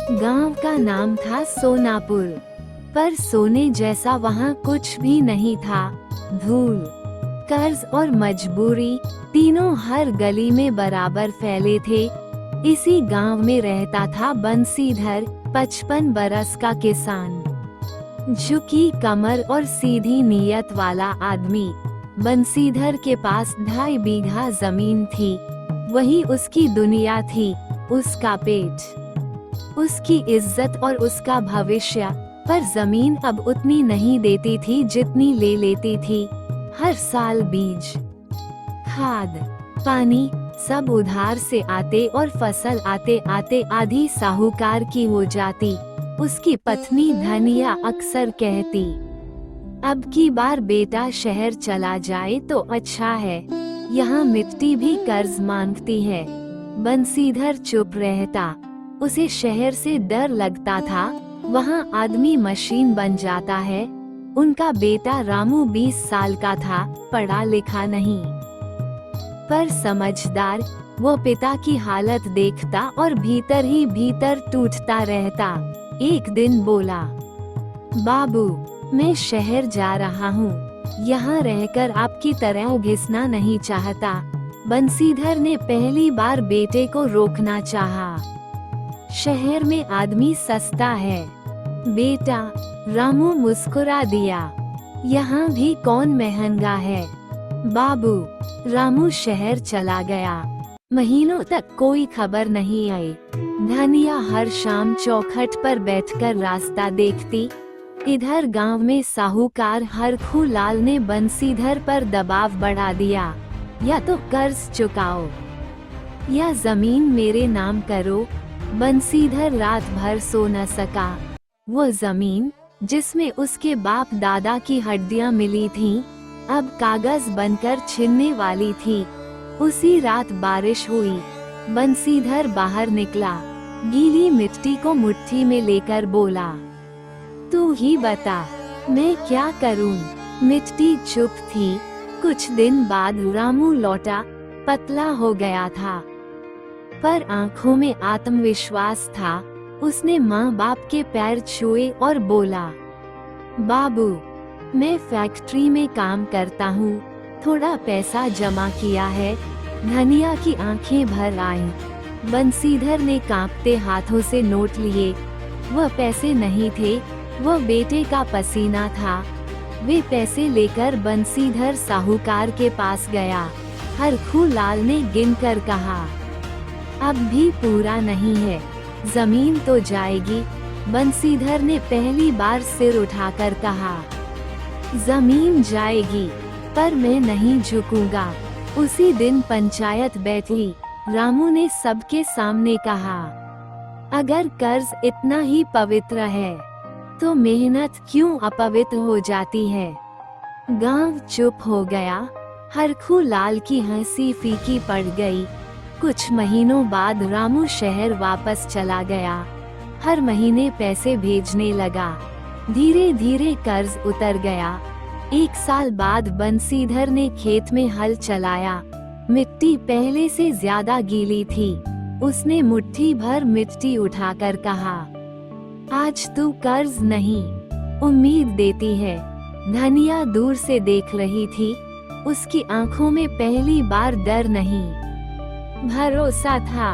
गांव का नाम था सोनापुर, पर सोने जैसा वहाँ कुछ भी नहीं था। धूल, कर्ज और मजबूरी तीनों हर गली में बराबर फैले थे। इसी गांव में रहता था बंसीधर, 55 बरस का किसान। झुकी कमर और सीधी नीयत वाला आदमी। बंसीधर के पास 2.5 बीघा जमीन थी। वही उसकी दुनिया थी, उसका पेट, उसकी इज्जत और उसका भविष्य। पर जमीन अब उतनी नहीं देती थी जितनी ले लेती थी। हर साल बीज, खाद, पानी सब उधार से आते और फसल आते आते आधी साहूकार की हो जाती। उसकी पत्नी धनिया अक्सर कहती, अब की बार बेटा शहर चला जाए तो अच्छा है, यहाँ मिट्टी भी कर्ज मांगती है। बंसीधर चुप रहता। उसे शहर से डर लगता था, वहाँ आदमी मशीन बन जाता है। उनका बेटा रामू 20 साल का था, पढ़ा लिखा नहीं, पर समझदार। वो पिता की हालत देखता और भीतर ही भीतर टूटता रहता। एक दिन बोला, बाबू, मैं शहर जा रहा हूँ, यहाँ रहकर आपकी तरह घिसना नहीं चाहता। बंसीधर ने पहली बार बेटे को रोकना चाहा। शहर में आदमी सस्ता है बेटा, रामू मुस्कुरा दिया। यहाँ भी कौन महंगा है बाबू। रामू शहर चला गया। महीनों तक कोई खबर नहीं आई। धनिया हर शाम चौखट पर बैठकर रास्ता देखती। इधर गांव में साहूकार हरखू लाल ने बंसीधर पर दबाव बढ़ा दिया, या तो कर्ज चुकाओ या जमीन मेरे नाम करो। बंसीधर रात भर सो न सका। वो जमीन जिसमें उसके बाप दादा की हड्डियां मिली थीं, अब कागज बनकर छिनने वाली थी। उसी रात बारिश हुई। बंसीधर बाहर निकला, गीली मिट्टी को मुट्ठी में लेकर बोला, तू ही बता, मैं क्या करूं। मिट्टी चुप थी। कुछ दिन बाद रामू लौटा, पतला हो गया था, पर आंखों में आत्मविश्वास था। उसने माँ बाप के पैर छुए और बोला, बाबू, मैं फैक्ट्री में काम करता हूँ, थोड़ा पैसा जमा किया है। धनिया की आंखें भर आईं। बंसीधर ने कांपते हाथों से नोट लिए। वह पैसे नहीं थे, वह बेटे का पसीना था। वे पैसे लेकर बंसीधर साहूकार के पास गया। हरखू लाल ने गिनकर कहा, अब भी पूरा नहीं है, जमीन तो जाएगी। बंसीधर ने पहली बार सिर उठाकर कहा, जमीन जाएगी, पर मैं नहीं झुकूंगा। उसी दिन पंचायत बैठी। रामू ने सबके सामने कहा, अगर कर्ज इतना ही पवित्र है, तो मेहनत क्यों अपवित्र हो जाती है। गांव चुप हो गया। हरखू लाल की हंसी फीकी पड़ गई। कुछ महीनों बाद रामू शहर वापस चला गया। हर महीने पैसे भेजने लगा। धीरे धीरे कर्ज उतर गया। 1 साल बाद बंसीधर ने खेत में हल चलाया। मिट्टी पहले से ज्यादा गीली थी। उसने मुट्ठी भर मिट्टी उठाकर कहा, आज तू कर्ज नहीं, उम्मीद देती है। धनिया दूर से देख रही थी। उसकी आंखों में पहली बार डर नहीं, भरोसा था।